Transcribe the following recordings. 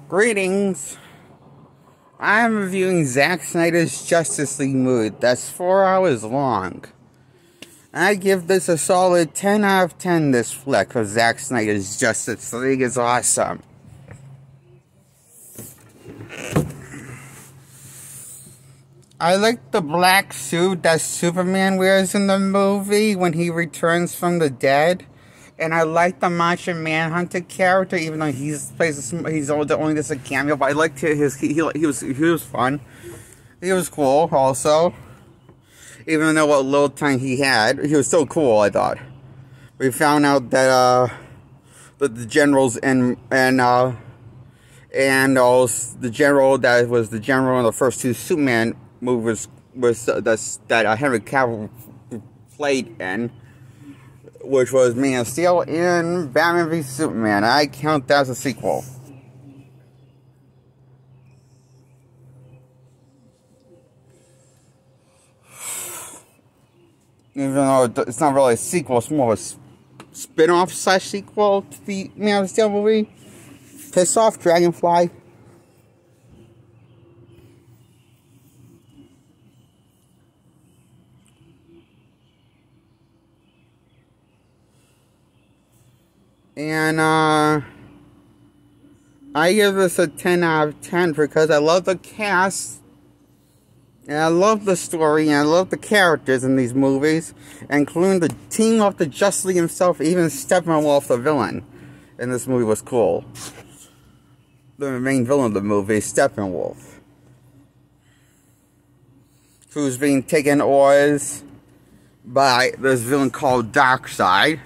Greetings. I'm reviewing Zack Snyder's Justice League movie. That's 4 hours long. I give this a solid 10 out of 10 this flick, because Zack Snyder's Justice League is awesome. I like the black suit that Superman wears in the movie when he returns from the dead. And I like the Martian Manhunter character, even though he's only just a cameo. But I liked his he was fun. He was cool also. Even though what little time he had, he was still cool. I thought. We found out that the generals and also the general that was the general in the first two Superman movies that Henry Cavill played in, which was Man of Steel and Batman v Superman. I count that as a sequel. Even though it's not really a sequel, it's more of a spin-off / sequel to the Man of Steel movie. Piss off, Dragonfly. And, I give this a 10 out of 10 because I love the cast, and I love the story, and I love the characters in these movies, including the team of the Justice League himself. Even Steppenwolf, the villain in this movie, was cool. The main villain of the movie, Steppenwolf, who's being taken orders by this villain called Darkseid.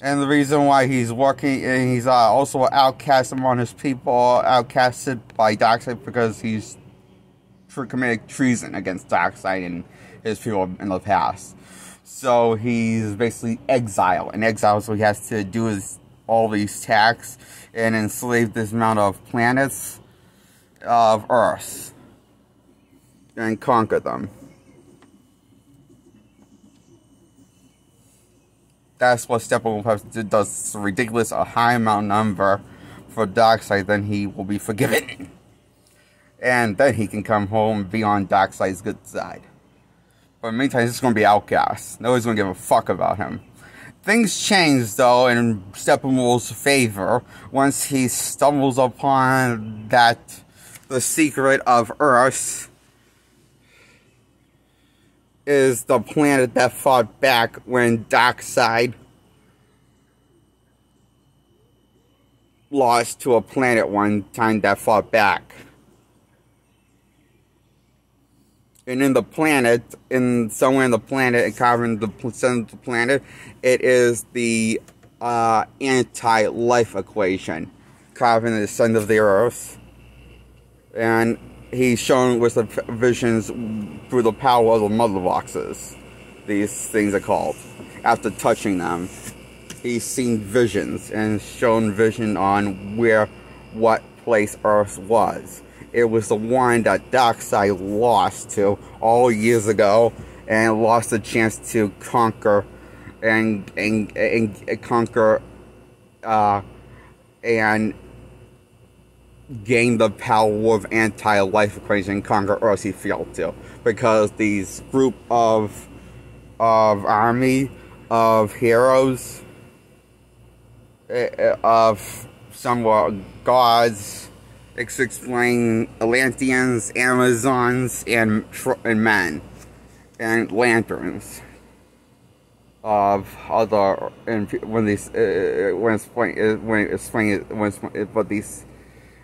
And the reason why he's working, and he's also outcast among his people, outcasted by Darkseid because he's committed treason against Darkseid and his people in the past. So he's basically exiled. And exiled, so he has to do all these tasks and enslave this amount of planets of Earth and conquer them. That's what Steppenwolf does. A ridiculous, a high amount number for Darkseid, then he will be forgiven. And then he can come home and be on Darkseid's good side. But in the meantime, he's just going to be outcast. Nobody's going to give a fuck about him. Things change, though, in Steppenwolf's favor once he stumbles upon the secret of Earth is the planet that fought back when Darkseid lost to a planet one time that fought back. And in the planet, somewhere in the planet, covering the center of the planet, it is the anti-life equation, carving the center of the Earth. And he's shown with the visions through the power of the mother boxes. These things are called. After touching them, he's seen visions and shown vision on what place Earth was. It was the one that Darkseid lost to all years ago, and lost the chance to conquer and gain the power of anti-life equation and conquer Earth. He failed to, because these group of army of heroes, of somewhat gods, explain Atlanteans, Amazons, and men, and lanterns of other, and when these but these,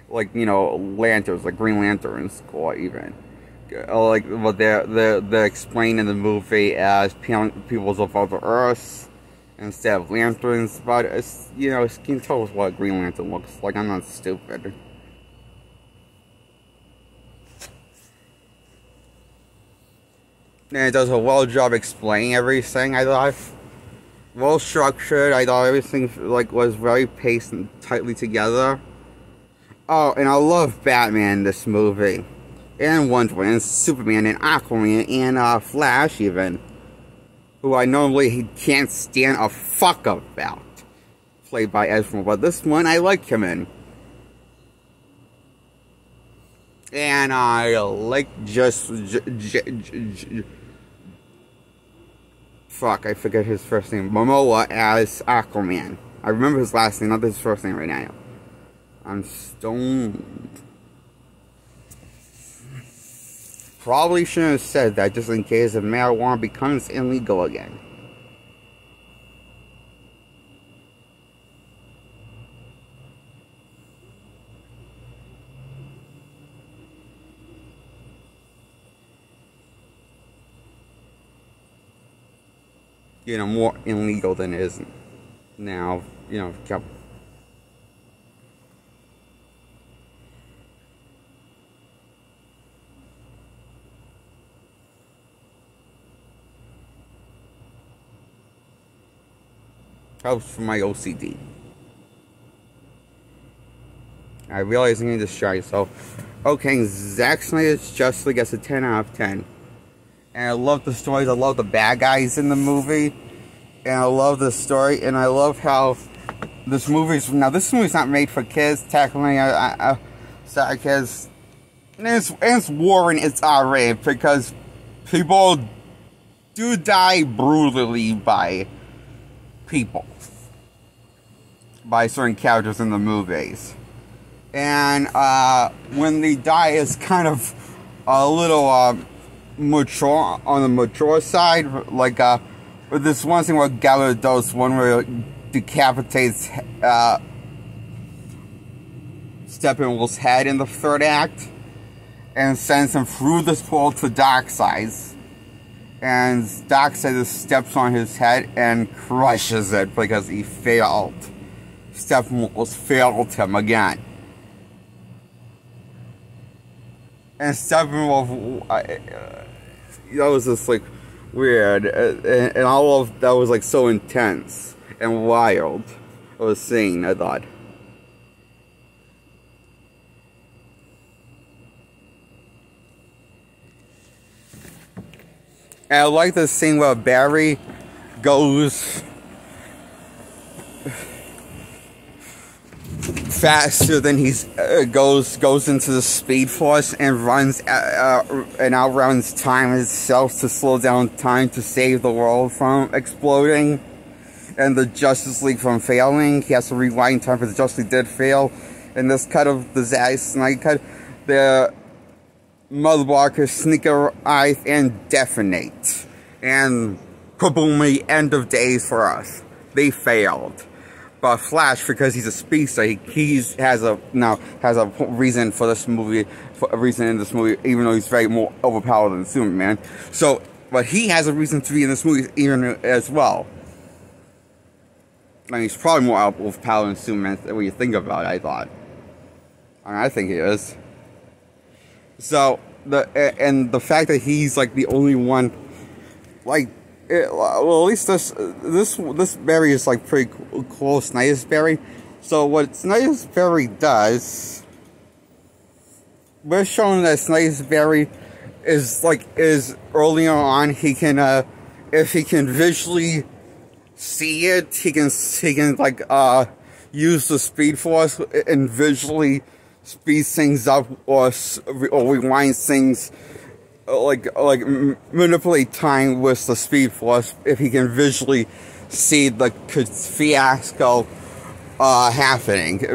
like, you know, lanterns, like Green Lanterns, or even like what they're explained in the movie as peoples of other Earths instead of lanterns. But it's, you know, you can tell us what a Green Lantern looks like. I'm not stupid. And it does a well job explaining everything. I thought well structured. I thought everything was very paced and tightly together. Oh, and I love Batman in this movie, and Wonder Woman, and Superman, and Aquaman, and Flash even, who I normally can't stand a fuck about. played by Ezra, but this one I like him in. And I like fuck, I forget his first name. Momoa as Aquaman. I remember his last name, not his first name right now. I'm stoned. Probably shouldn't have said that just in case if marijuana becomes illegal again. You know, more illegal than it is now, you know, helps for my OCD. I realize I need to distract, so okay, Zack Snyder's Justice League gets a 10 out of 10. And I love the stories, I love the bad guys in the movie, and I love the story, and I love how this movie's not made for kids, technically, sorry kids, and it's warring, it's R-rated, because people do die brutally by people, by certain characters in the movies, and when they die, it's kind of a little, mature, on the mature side, like, with this one scene where Gal does one where it decapitates, Steppenwolf's head in the third act, and sends him through this portal to Darkseid, and Darkseid just steps on his head and crushes it because he failed. Steppenwolf failed him again. And Steppenwolf, that was just like weird, and all of that was like so intense and wild. I was seeing, I thought. And I like this scene where Barry goes faster than he's goes into the Speed Force and runs and outruns time itself to slow down time to save the world from exploding and the Justice League from failing. He has to rewind time because the Justice League did fail. In this cut of the Zack Snyder cut, the Motherwalkers sneaker eyes and detonate, and kaboom! End of days for us. They failed. But Flash, because he's a speedster, he has a reason for this movie, even though he's very more overpowered than Superman. So, but he has a reason to be in this movie even as well. I mean, he's probably more overpowered than Superman when you think about it. I think he is. So the fact that he's like the only one, like. Well, at least this Barry is like pretty cool, Snyder's Barry. So what Snyder's Barry does, we're showing that Snyder's Barry is earlier on he can if he can visually see it, he can like use the Speed Force and visually speed things up or rewind things. Like manipulate time with the Speed Force if he can visually see the fiasco happening.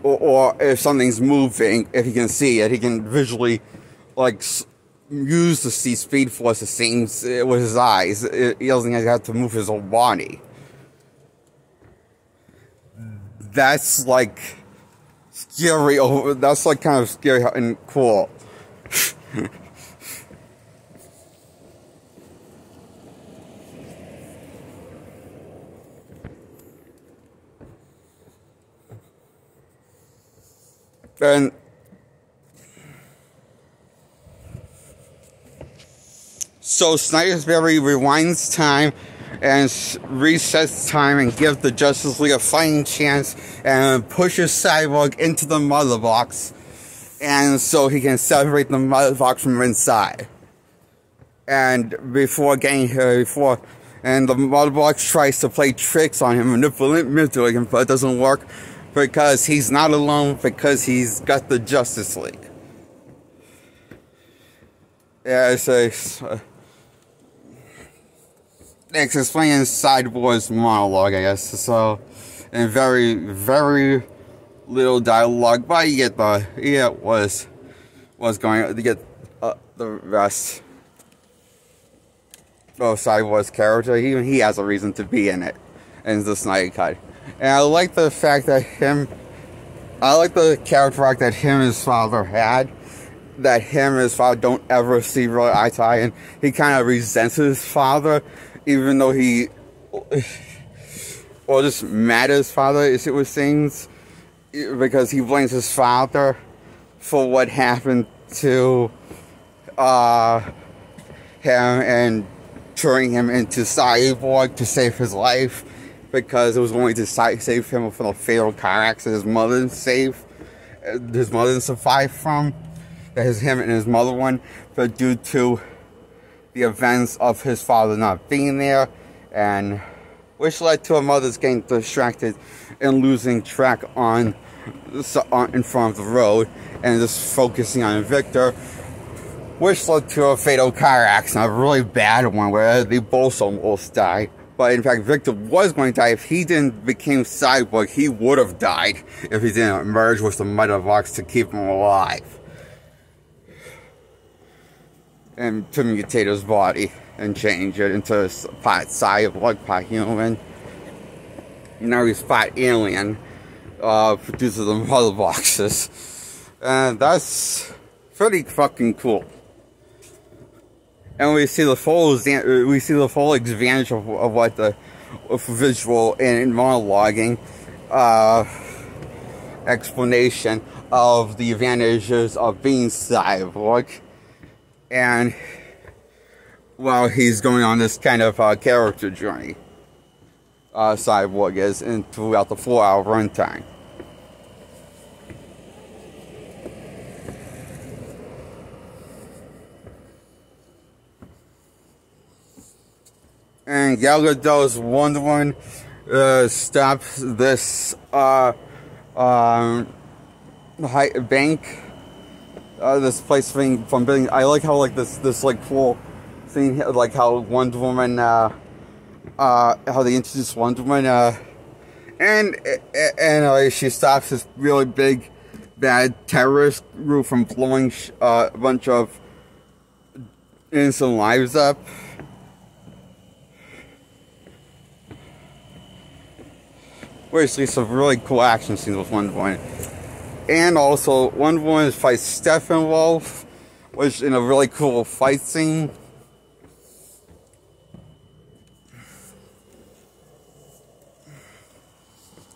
Or if something's moving, if he can see it, he can visually like use the Speed Force to see with his eyes. He doesn't have to move his whole body. That's like scary. That's like kind of scary and cool. And so Snyder's Barry rewinds time and resets time and gives the Justice League a fighting chance and pushes Cyborg into the mother box, and so he can separate the mother box from inside. And before getting here, And the Mother Box tries to play tricks on him, manipulate him, but it doesn't work because he's not alone, because he's got the Justice League. Yeah, it's explaining Cyborg's monologue, I guess. So, and very, very little dialogue, but you get what's going on. You get the rest of Cyborg's character. Even he has a reason to be in it, in the Snyder Cut. And I like the fact that I like the character arc that him and his father had. That him and his father don't ever see real eye to eye, and he kind of resents his father, even though just mad at his father, is it with things, because he blames his father for what happened to him and turning him into Cyborg to save his life, because it was only to save him from a fatal car accident his mother survived from. That him and his mother won, but due to the events of his father not being there, and which led to a mother's getting distracted and losing track in front of the road, and just focusing on Victor, which led to a fatal car accident, a really bad one where they both almost died. But in fact, Victor was going to die. If he didn't become Cyborg, he would have died if he didn't merge with the Mother Box to keep him alive. And to mutate his body and change it into part cyborg, part human. Now he's part alien, due to the Mother Boxes. And that's pretty fucking cool. And we see the full advantage of what the visual and monologuing explanation of the advantages of being cyborg. And while he's going on this kind of character journey, Cyborg is, throughout the 4-hour runtime. And Gal Gadot's Wonder Woman stops this bank. This place from being. I like how this cool thing, like how Wonder Woman, how they introduce Wonder Woman, and she stops this really big bad terrorist group from blowing a bunch of innocent lives up. Which leads to really cool action scenes with Wonder Woman. And also, Wonder Woman fights Steppenwolf, which in a really cool fight scene.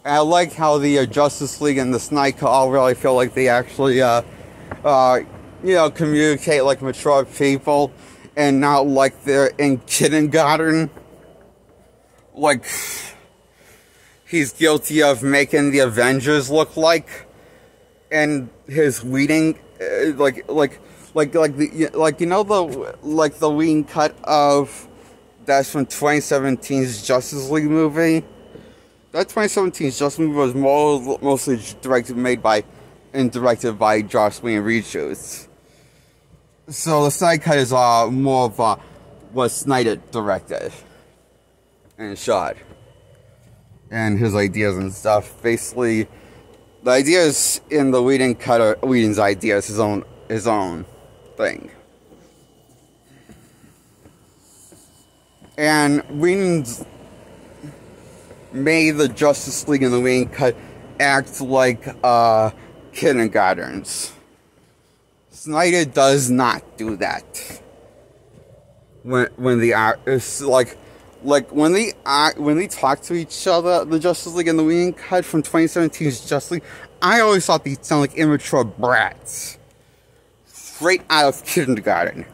And I like how the Justice League and the Snyder all really feel like they actually, communicate like mature people, and not like they're in kindergarten. Like, he's guilty of making the Avengers look like. And his reading, the Whedon cut of that's from 2017's Justice League movie. That 2017's Justice League movie was mostly directed by Joss Whedon reshoots. So the Snyder cut is more of what Snyder directed and shot, and his ideas and stuff. Basically, the ideas in the Whedon cut are Whedon's ideas, his own thing. And Whedon's made the Justice League and the Whedon cut act like kindergartens. Snyder does not do that. When they are, it's like when they talk to each other, the Justice League and the Whedon cut from 2017's Justice League, I always thought they sound like immature brats, straight out of kindergarten.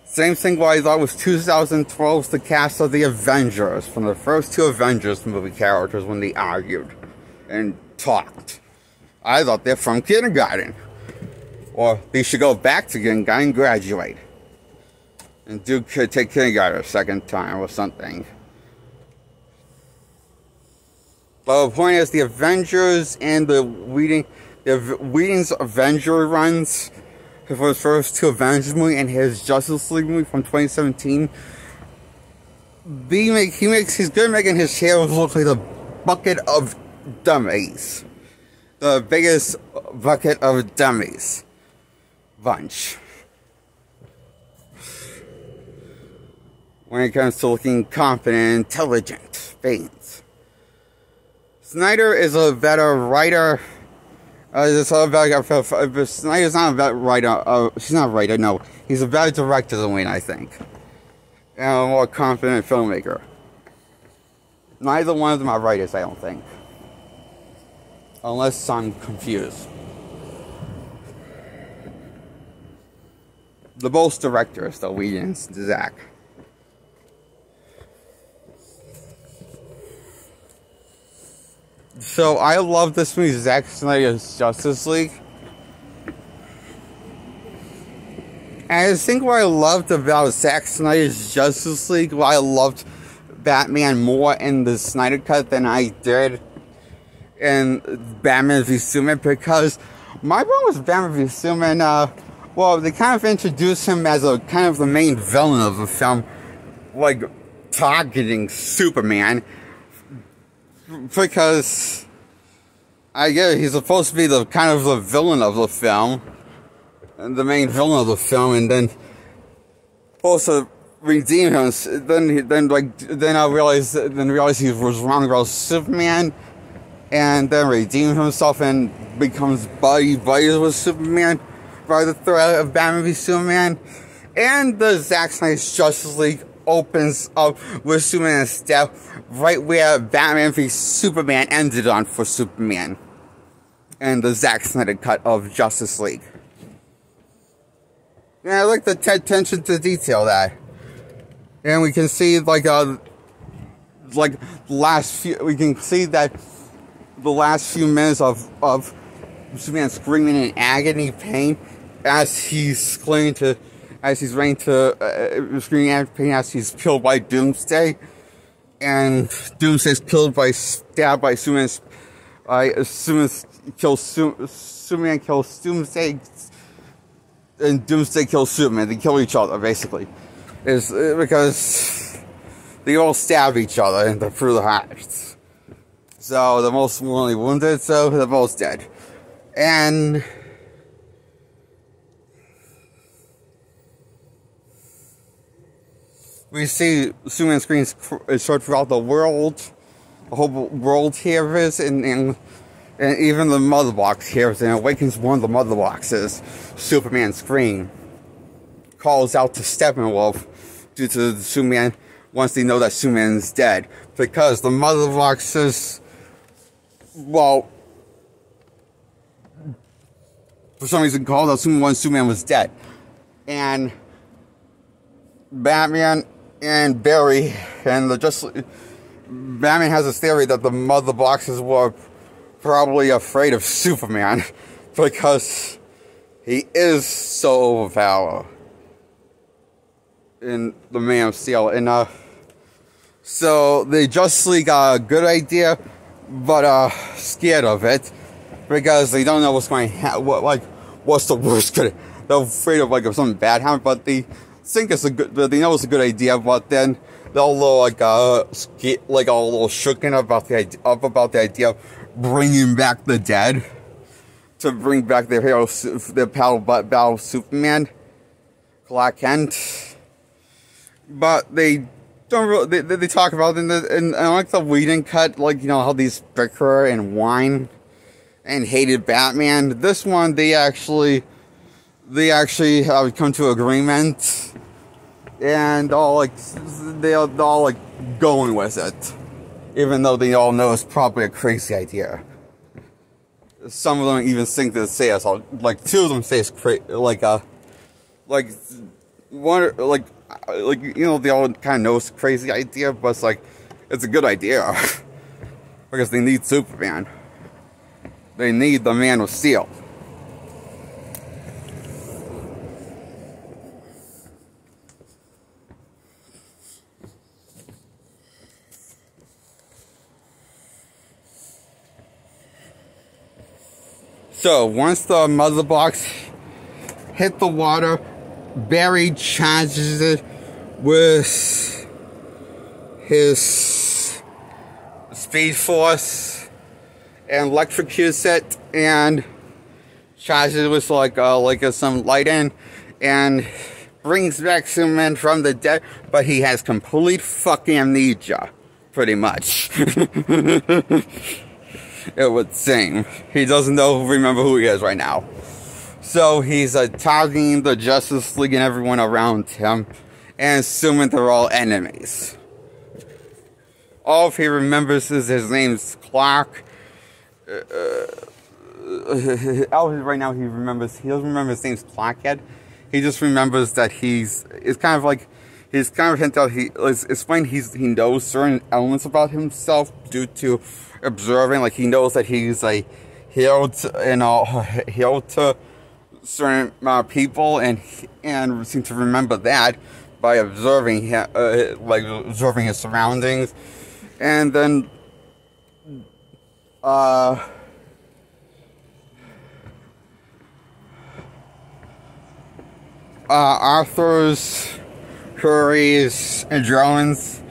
Same thing what I thought was 2012's the cast of the Avengers, from the first two Avengers movie characters when they argued and talked. I thought they're from kindergarten. Or they should go back to kindergarten and graduate. And Duke could take kindergarten a second time or something. But the point is, the Avengers and the Whedon's Avenger runs for the first two Avengers movie and his Justice League movie from 2017. He's good at making his heroes look like the bucket of dummies. The biggest bucket of dummies bunch. When it comes to looking confident, intelligent things. Snyder is a better writer. Snyder's not a better writer. She's not a writer, no. He's a better director than Wayne, I think. And a more confident filmmaker. Neither one of them are writers, I don't think. Unless I'm confused. They're both directors, though, Whedon and Zack. So, I love this movie, Zack Snyder's Justice League. And I think what I loved about Zack Snyder's Justice League, why I loved Batman more in the Snyder Cut than I did in Batman v Superman, because my problem with Batman v Superman, well, they kind of introduced him as a kind of the main villain of the film, like targeting Superman. Because I guess he's supposed to be the kind of the villain of the film, and the main villain of the film, and then supposed to redeem him. Then I realized he was wrong about Superman, and then redeemed himself and becomes buddies with Superman by the threat of Batman v Superman. And the Zack Snyder's Justice League opens up with Superman's death right where Batman v Superman ended on for Superman, and the Zack Snyder cut of Justice League. And I like the attention to detail that. And we can see we can see that the last few minutes of Superman screaming in agony pain as he's screaming as he's killed by Doomsday, and Doomsday's stabbed by Superman. Superman kills Doomsday, and Doomsday kills Superman. They kill each other, basically. Is because they all stab each other through the hearts. So the most mortally wounded, so they're both dead. And we see Superman screens showed throughout the world. The whole world hears, and even the mother box hears, and awakens one of the mother boxes. Superman's scream calls out to Steppenwolf due to Superman once they know that Superman's dead, because the mother boxes, well, for some reason called out Superman when Superman was dead, and Batman and Barry and Batman has a theory that the mother boxes were probably afraid of Superman because he is so overpowered in the Man of Steel. And so the Justice League got a good idea, but scared of it because they don't know what's going to happen. What's the worst? They're afraid of if something bad happens, but they think it's they know it's a good idea, but then they're a little a little shooken about the idea of bringing back the dead to bring back their hero, their battle Superman, Clark Kent. But they don't really, they talk about it in like the Whedon cut, how these bicker and whine and hated Batman. This one, they actually have come to agreement, and they're all going with it, even though they all know it's probably a crazy idea. Some of them even think that say it's all, two of them say it's crazy, they all kind of know it's a crazy idea, but it's a good idea because they need Superman. They need the Man of Steel. So, once the mother box hit the water, Barry charges it with his speed force and electrocutes it and charges it with some lightning and brings back Superman from the dead, but he has complete fucking amnesia, pretty much. It would seem. He doesn't remember who he is right now. So he's targeting the Justice League and everyone around him, and assuming they're all enemies. All he remembers is his name's Clark. Right now he doesn't remember his name's Clark yet. He just remembers that he's kind of hinted out, he knows certain elements about himself due to observing, like he knows that he's healed to certain amount of people, and seems to remember that by observing him, observing his surroundings, and then Arthur's, Curry's, and Jones.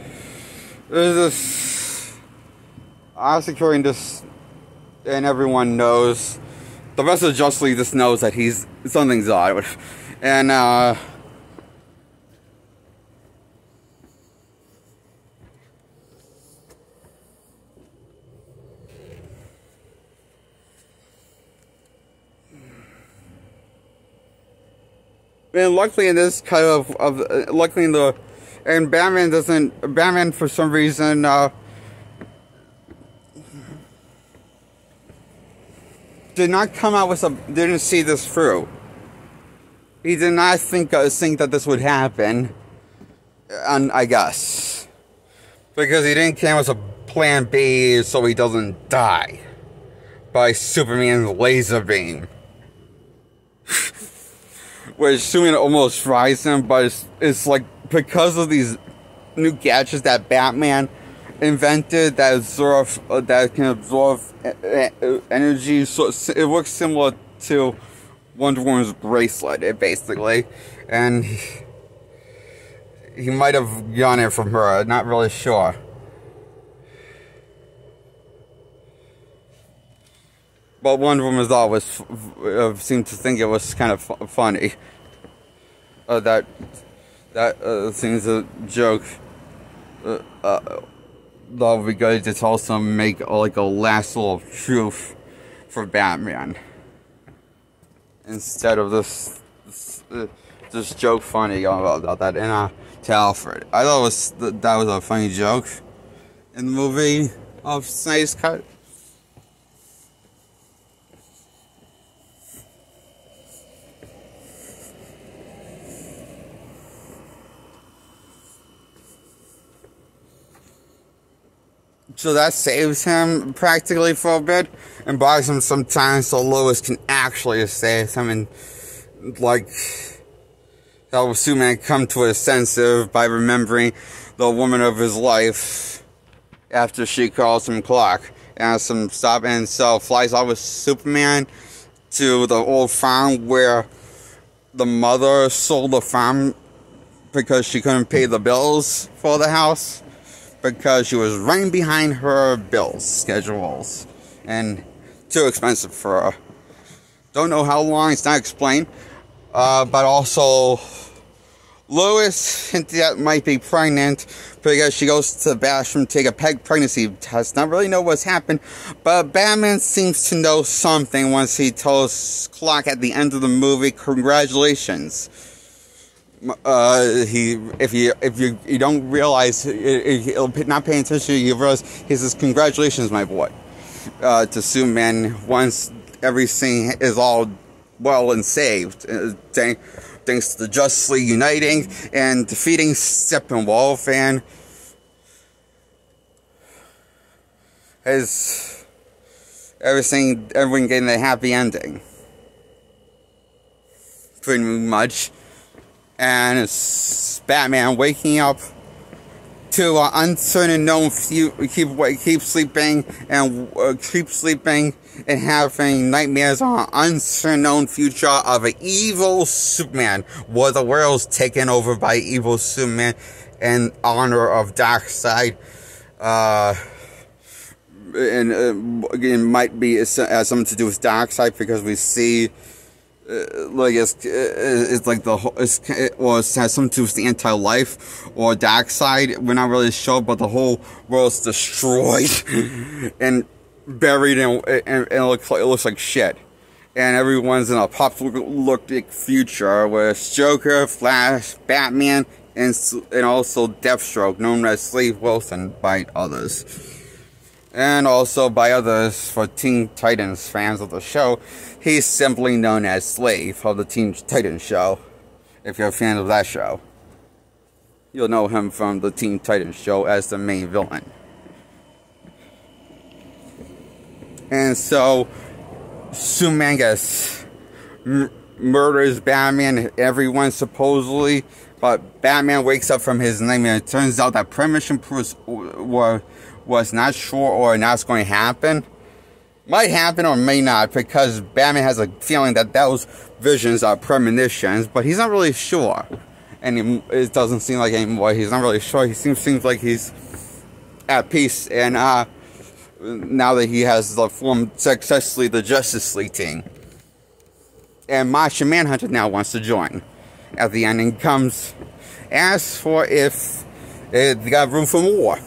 There's this Arthur, Curry, and everyone knows. The rest of the Justice League just knows that something's odd, and and luckily in this kind and Batman for some reason didn't see this through. He did not think that this would happen, and I guess because he didn't come with a plan B so he doesn't die by Superman's laser beam. Which Superman almost fries him, but it's like because of these new gadgets that Batman invented that can absorb energy. So it works similar to Wonder Woman's bracelet, basically, and he might have gotten it from her. Not really sure. But Wonder Woman's always seemed to think it was kind of funny. That seems a joke. That would be good to also make a lasso of truth for Batman instead of this joke funny about that. And to Alfred, I thought that was a funny joke in the movie of Snyder's cut. So that saves him practically for a bit and buys him some time so Lois can actually save him and help Superman come to his senses by remembering the woman of his life after she calls him Clark. And so flies off with Superman to the old farm where the mother sold the farm because she couldn't pay the bills for the house. Because she was running behind her bill schedules. And too expensive for her. Don't know how long, it's not explained. But also, Lois hinted that might be pregnant because she goes to the bathroom to take a pregnancy test. Not really know what's happened. But Batman seems to know something once he tells Clark at the end of the movie, congratulations. If you don't realize, not paying attention, you realize he says, congratulations, my boy, to Superman once everything is all well and saved, thanks to the Justice League uniting and defeating Steppenwolf and everyone getting a happy ending, pretty much. And it's Batman waking up to an uncertain known keep sleeping and having nightmares on an uncertain known future of an evil Superman, where the world's taken over by evil Superman in honor of Darkseid. And it might be has something to do with Darkseid, because we see like it's like it has something to do with the anti-life or Darkseid. We're not really sure, but the whole world's destroyed and buried, and it looks like shit. And everyone's in a apocalyptic future with Joker, Flash, Batman, and also Deathstroke, known as Slave Wilson by others. And also by others, for Teen Titans fans of the show, he's simply known as Slave of the Teen Titans show. If you're a fan of that show, you'll know him from the Teen Titans show as the main villain. And so, Superman gets murders Batman and everyone supposedly, but Batman wakes up from his nightmare. It turns out that premonition was not sure or not going to happen. Might happen or may not, because Batman has a feeling that those visions are premonitions, but he's not really sure. And it doesn't seem like anymore. He's not really sure. He seems like he's at peace. And now that he has formed successfully the Justice League team. And Martian Manhunter now wants to join at the end, and asks for if they got room for more.